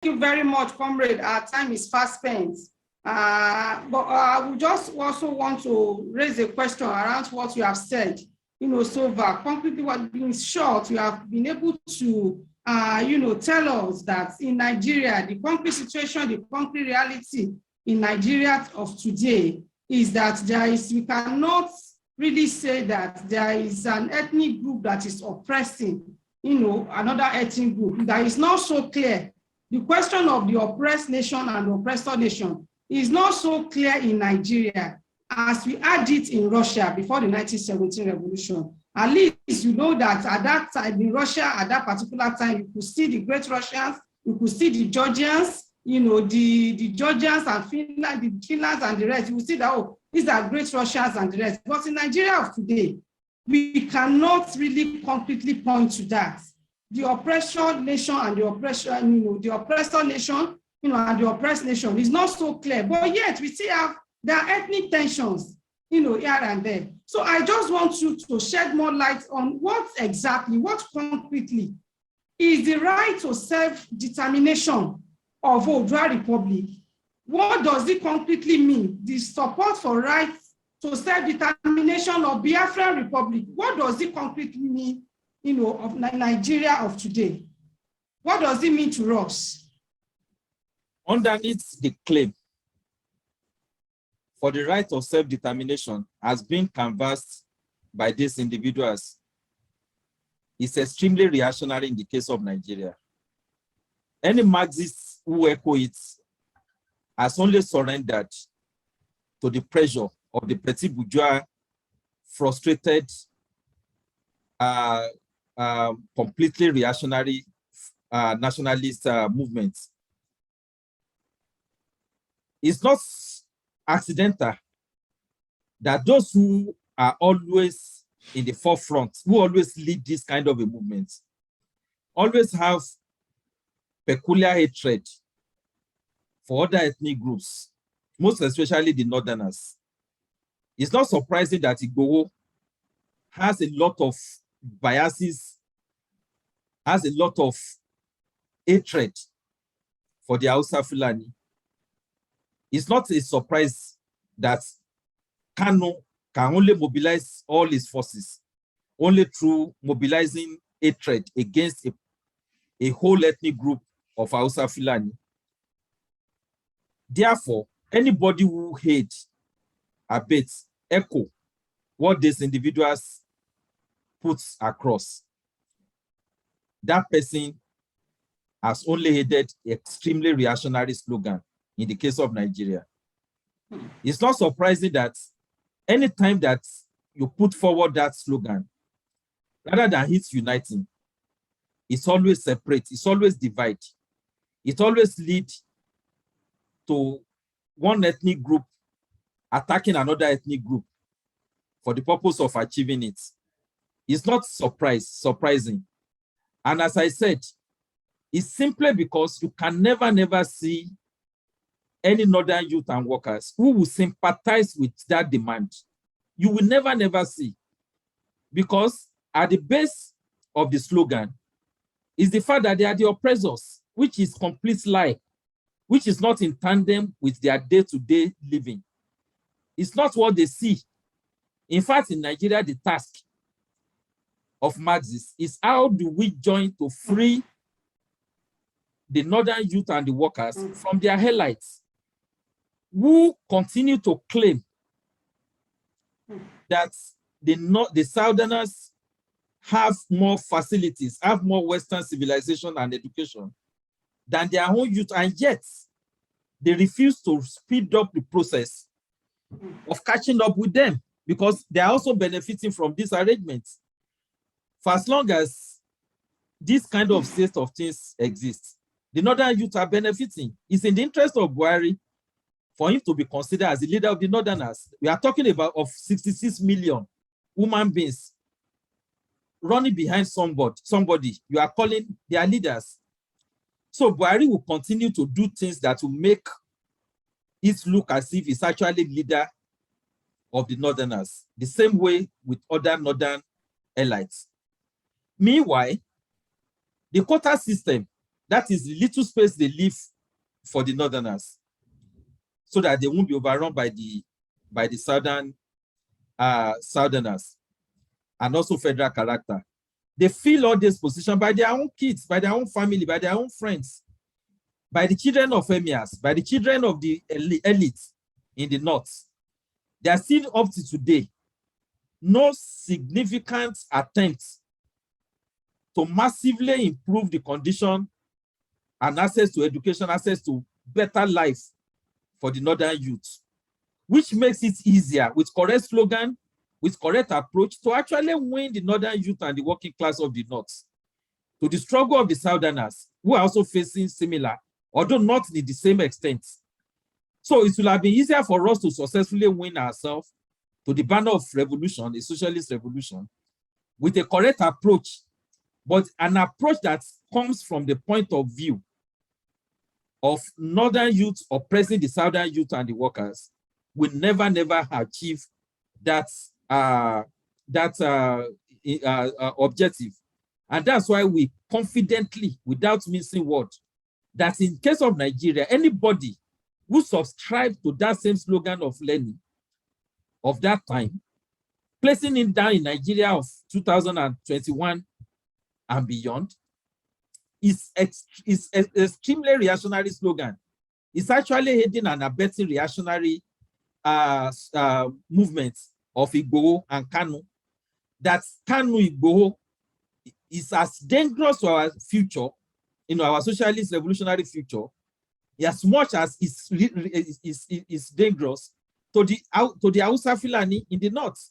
you very much, comrade. Our time is fast spent. But I would just also want to raise a question around what you have said. So far, concretely, what in short, you have been able to, tell us that in Nigeria, the concrete situation, the concrete reality in Nigeria of today is that we cannot really say that there is an ethnic group that is oppressing, another ethnic group. That is not so clear. The question of the oppressed nation and the oppressor nation is not so clear in Nigeria as we had it in Russia before the 1917 revolution. At least you know that at that time in Russia, at that particular time, you could see the great Russians, you could see the Georgians, the Georgians and Finland, the Finlands and the rest. You will see that, oh, these are great Russians and the rest. But in Nigeria of today, we cannot really concretely point to that. The oppression nation and the oppression, the oppressor nation, and the oppressed nation is not so clear. But yet we still have there are ethnic tensions, here and there. So I just want you to shed more light on what concretely is the right to self-determination of Oodua Republic. What does it concretely mean? The support for rights to self-determination of Biafran Republic. What does it concretely mean, of Nigeria of today? What does it mean to us? Underneath the claim for the right of self-determination has been canvassed by these individuals. It's extremely reactionary in the case of Nigeria. Any Marxists who echo it has only surrendered to the pressure of the petit bourgeois, frustrated, completely reactionary nationalist movements. It's not accidental that those who are always in the forefront, who always lead this kind of a movement, always have peculiar hatred for other ethnic groups, most especially the Northerners. It's not surprising that Igboho has a lot of biases, has a lot of hatred for the Hausa Fulani. It's not a surprise that Kanu can only mobilize all his forces only through mobilizing hatred against a whole ethnic group of Hausa Fulani. Therefore, anybody who hates, abates, echo what these individuals put across, that person has only hated extremely reactionary slogan in the case of Nigeria. It's not surprising that anytime that you put forward that slogan, rather than it's uniting, it's always separate, it's always divide. It always leads to one ethnic group attacking another ethnic group for the purpose of achieving it. It's not surprising. And as I said, it's simply because you can never see any northern youth and workers who will sympathize with that demand. You will never see. Because at the base of the slogan is the fact that they are the oppressors, which is complete lie, which is not in tandem with their day-to-day living. It's not what they see. In fact, in Nigeria, the task of Marxists is how do we join to free the northern youth and the workers from their headlights, who continue to claim that the Southerners have more facilities, have more Western civilization and education than their own youth, and yet they refuse to speed up the process of catching up with them because they are also benefiting from this arrangement. For as long as this kind of state of things exists, the northern youth are benefiting. It's in the interest of Buhari for him to be considered as the leader of the Northerners. We are talking about 66 million human beings running behind somebody. You are calling their leaders. So Buhari will continue to do things that will make it look as if he's actually leader of the Northerners, the same way with other Northern elites. Meanwhile, the quota system That is the little space they leave for the Northerners, so that they won't be overrun by the Southerners, and also federal character. They fill all this position by their own kids, by their own family, by their own friends, by the children of emirs, by the children of the elite in the North. There are still up to today no significant attempts to massively improve the condition and access to education, access to better life for the Northern youth, which makes it easier with correct slogan, with correct approach to actually win the Northern youth and the working class of the North to the struggle of the Southerners, who are also facing similar, although not in the same extent. So it will have been easier for us to successfully win ourselves to the banner of revolution, a socialist revolution, with a correct approach, but an approach that comes from the point of view of Northern youth oppressing the Southern youth and the workers, will never achieve that objective. And that's why we confidently, without missing word, that in case of Nigeria, anybody who subscribed to that same slogan of Lenin of that time, placing it down in Nigeria of 2021 and beyond, is extremely reactionary slogan. It's actually heading and abetting reactionary movements of Igboho and Kanu. That Kanu Igboho is as dangerous to our future, our socialist revolutionary future, as much as it's dangerous to the Hausa Fulani in the North.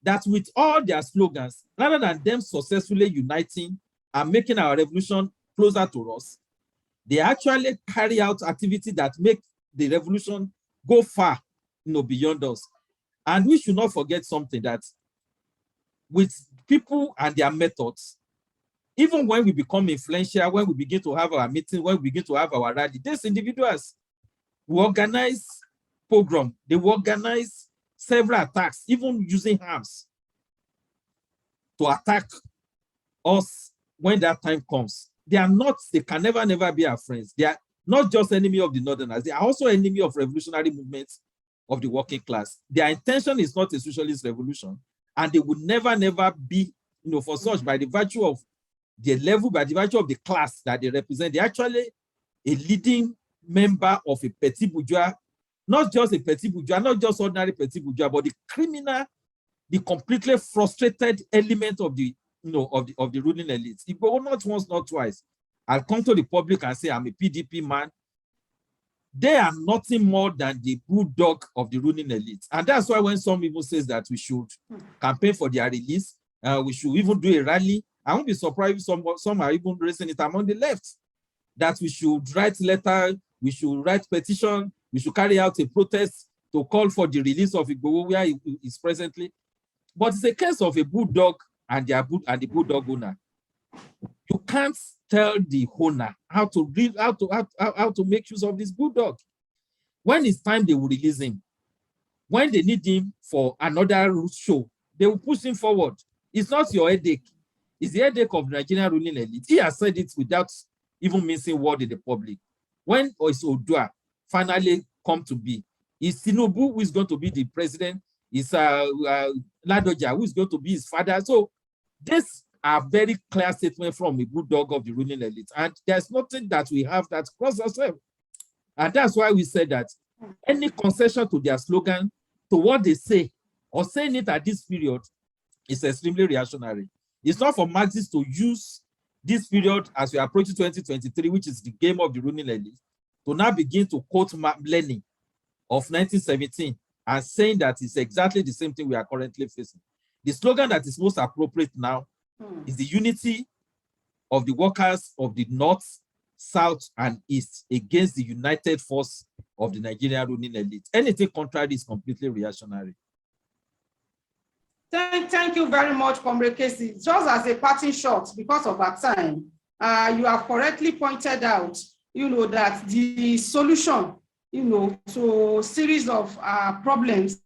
That with all their slogans, rather than them successfully uniting and making our revolution closer to us, they actually carry out activities that make the revolution go far, beyond us. And we should not forget something, that with people and their methods, even when we become influential, when we begin to have our meetings, when we begin to have our rally, these individuals will organize pogrom, they will organize several attacks, even using arms to attack us when that time comes. They can never be our friends. They are not just enemy of the Northerners, they are also enemy of revolutionary movements of the working class. Their intention is not a socialist revolution, and they would never be, for such, by the virtue of their level, by the virtue of the class that they represent. They're actually a leading member of a petit bourgeois, not just a petit bourgeois, not just ordinary petit bourgeois, but the criminal, the completely frustrated element of the, of the ruling elite. If not once, not twice, I'll come to the public and say I'm a PDP man. They are nothing more than the bulldog of the ruling elite. And that's why when some people say that we should campaign for their release, we should even do a rally, I won't be surprised if some are even raising it among the left, that we should write letter, we should write petition, we should carry out a protest to call for the release of Igboho where he is presently. But it's a case of a bulldog and the bulldog owner. You can't tell the owner how to make use of this bulldog. When it's time, they will release him. When they need him for another show, they will push him forward. It's not your headache. It's the headache of the Nigerian ruling elite. He has said it without even missing word in the public. When Odua finally come to be, is Tinubu who is going to be the president? Is Ladoja who is going to be his father? So these are very clear statements from a bulldog of the ruling elite. And there's nothing that we have that cross ourselves. And that's why we said that any concession to their slogan, to what they say, or saying it at this period, is extremely reactionary. It's not for Marxists to use this period as we approach 2023, which is the game of the ruling elite, to now begin to quote Lenin of 1917 and saying that it's exactly the same thing we are currently facing. The slogan that is most appropriate now is the unity of the workers of the North, South, and East against the united force of the Nigerian ruling elite. Anything contrary is completely reactionary. Thank you very much, Comrade Casey. Just as a parting shot, because of our time, you have correctly pointed out, that the solution, to a series of problems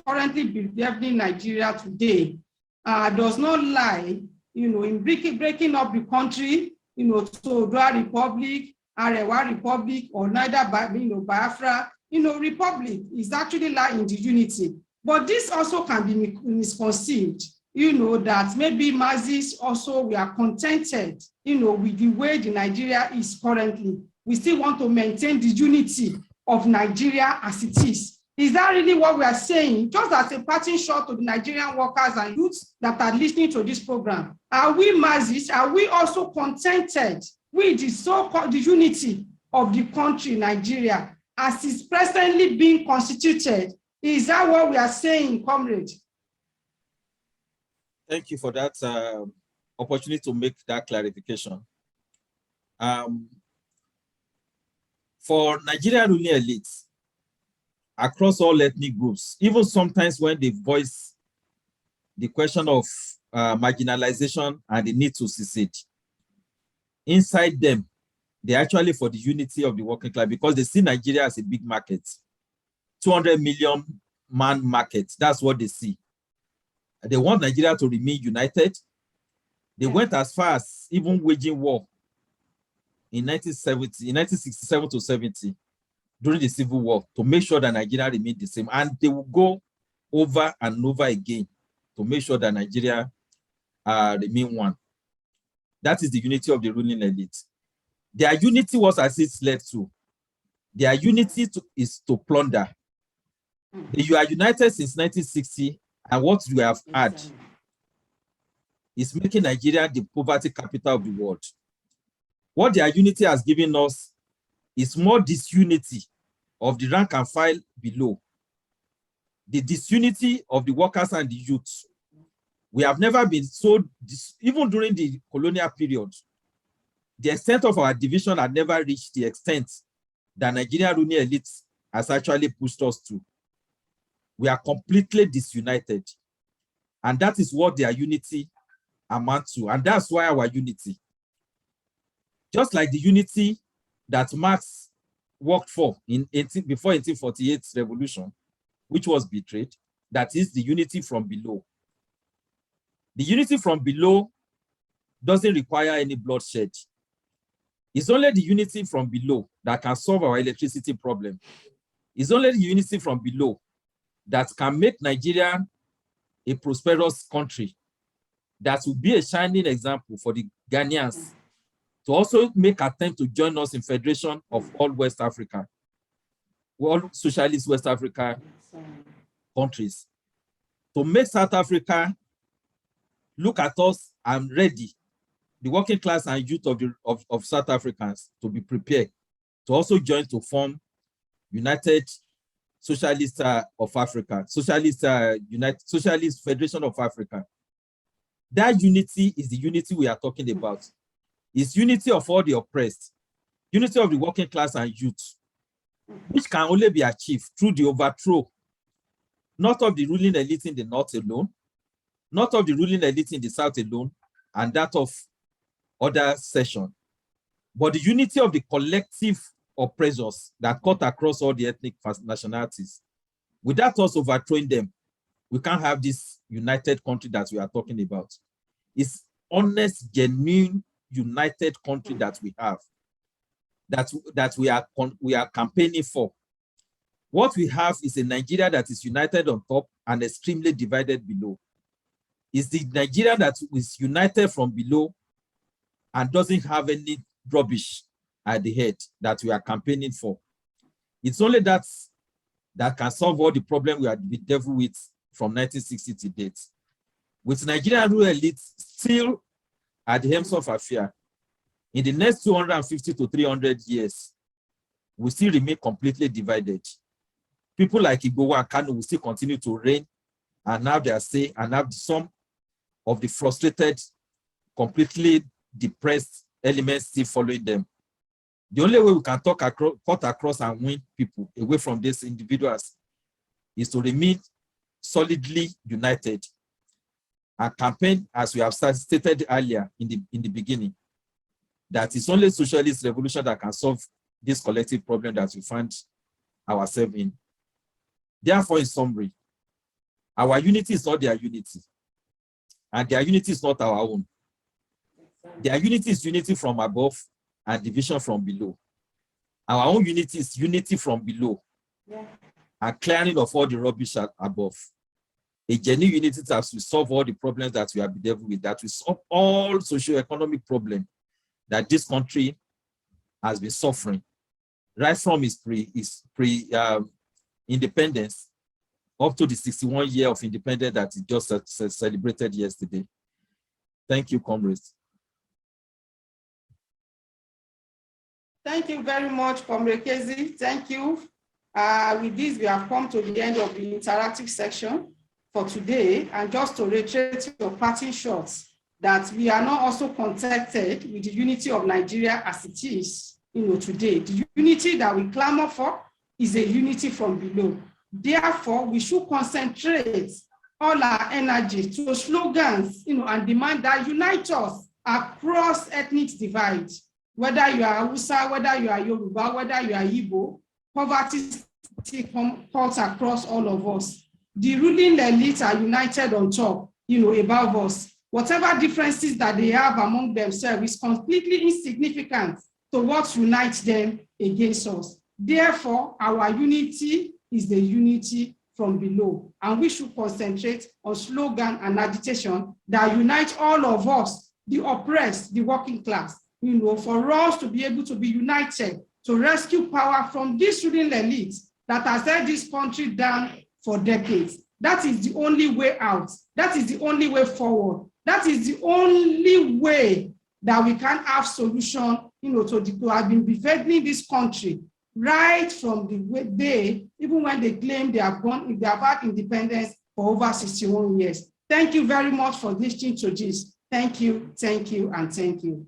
currently bedeviling Nigeria today does not lie, in breaking up the country, so Odua Republic, Arewa Republic, or neither Biafra, Republic is actually lying in the unity. But this also can be misconceived, that maybe Mazis also we are contented, with the way the Nigeria is currently. We still want to maintain the unity of Nigeria as it is. Is that really what we are saying? Just as a parting shot to the Nigerian workers and youths that are listening to this program, are we Mazis? Are we also contented with the so-called unity of the country, Nigeria, as is presently being constituted? Is that what we are saying, comrade? Thank you for that opportunity to make that clarification. For Nigerian ruling elites, across all ethnic groups, even sometimes when they voice the question of marginalization and the need to secede, inside them, they're actually for the unity of the working class because they see Nigeria as a big market, 200 million man market. That's what they see. They want Nigeria to remain united. They went as far as even waging war in 1967 to 70, during the Civil War, to make sure that Nigeria remained the same. And they will go over and over again to make sure that Nigeria remain one. That is the unity of the ruling elite. Their unity was as it's led to. Their unity is to plunder. You are united since 1960, and what you have had is making Nigeria the poverty capital of the world. What their unity has given us is more disunity of the rank and file below, the disunity of the workers and the youth. We have never been so, even during the colonial period, the extent of our division had never reached the extent that Nigerian ruling elite has actually pushed us to. We are completely disunited. And that is what their unity amounts to. And that's why our unity, just like the unity that Marx worked for before 1848 revolution, which was betrayed, that is the unity from below. The unity from below doesn't require any bloodshed. It's only the unity from below that can solve our electricity problem. It's only the unity from below that can make Nigeria a prosperous country, that will be a shining example for the Ghanaians to also make attempt to join us in Federation of all West Africa, all socialist West Africa countries, to make South Africa look at us and ready, the working class and youth of South Africans, to be prepared to also join to form United Socialist of Africa, Socialist Federation of Africa. That unity is the unity we are talking about. It's unity of all the oppressed, unity of the working class and youth, which can only be achieved through the overthrow, not of the ruling elite in the North alone, not of the ruling elite in the South alone, and that of other sections, but the unity of the collective oppressors that cut across all the ethnic nationalities. Without us overthrowing them, we can't have this united country that we are talking about. It's honest, genuine, united country that we have, that we are campaigning for. What we have is a Nigeria that is united on top and extremely divided below. It's the Nigeria that is united from below and doesn't have any rubbish at the head that we are campaigning for. It's only that can solve all the problems we have been dealt with from 1960 to date. With Nigerian rural elites still at the helms of affairs, in the next 250 to 300 years, we still remain completely divided. People like Igboho and Kanu will still continue to reign and have their say and have some of the frustrated, completely depressed elements still following them. The only way we can cut across and win people away from these individuals is to remain solidly united and campaign, as we have stated earlier in the beginning, that it's only socialist revolution that can solve this collective problem that we find ourselves in. Therefore, in summary, our unity is not their unity, and their unity is not our own. Their unity is unity from above and division from below. Our own unity is unity from below, and clearing of all the rubbish above. A genuine unity that will solve all the problems that we have been dealing with, that will solve all socio-economic problems that this country has been suffering, right from its independence up to the 61 year of independence that it just celebrated yesterday. Thank you, comrades. Thank you very much, Comrade Kezi. Thank you. With this, we have come to the end of the interactive section for today. And just to reiterate your parting shots, that we are not also contented with the unity of Nigeria as it is, today. The unity that we clamor for is a unity from below. Therefore, we should concentrate all our energy to slogans, and demand that unite us across ethnic divide. Whether you are Hausa, whether you are Yoruba, whether you are Igbo, poverty cuts across all of us. The ruling elite are united on top, above us. Whatever differences that they have among themselves is completely insignificant to what unites them against us. Therefore, our unity is the unity from below, and we should concentrate on slogan and agitation that unite all of us, the oppressed, the working class, for us to be able to be united to rescue power from this ruling elite that has held this country down for decades. That is the only way out. That is the only way forward. That is the only way that we can have solution, to have been befriending this country right from the day, even when they claim they have had independence for over 61 years. Thank you very much for listening to this. Thank you, and thank you.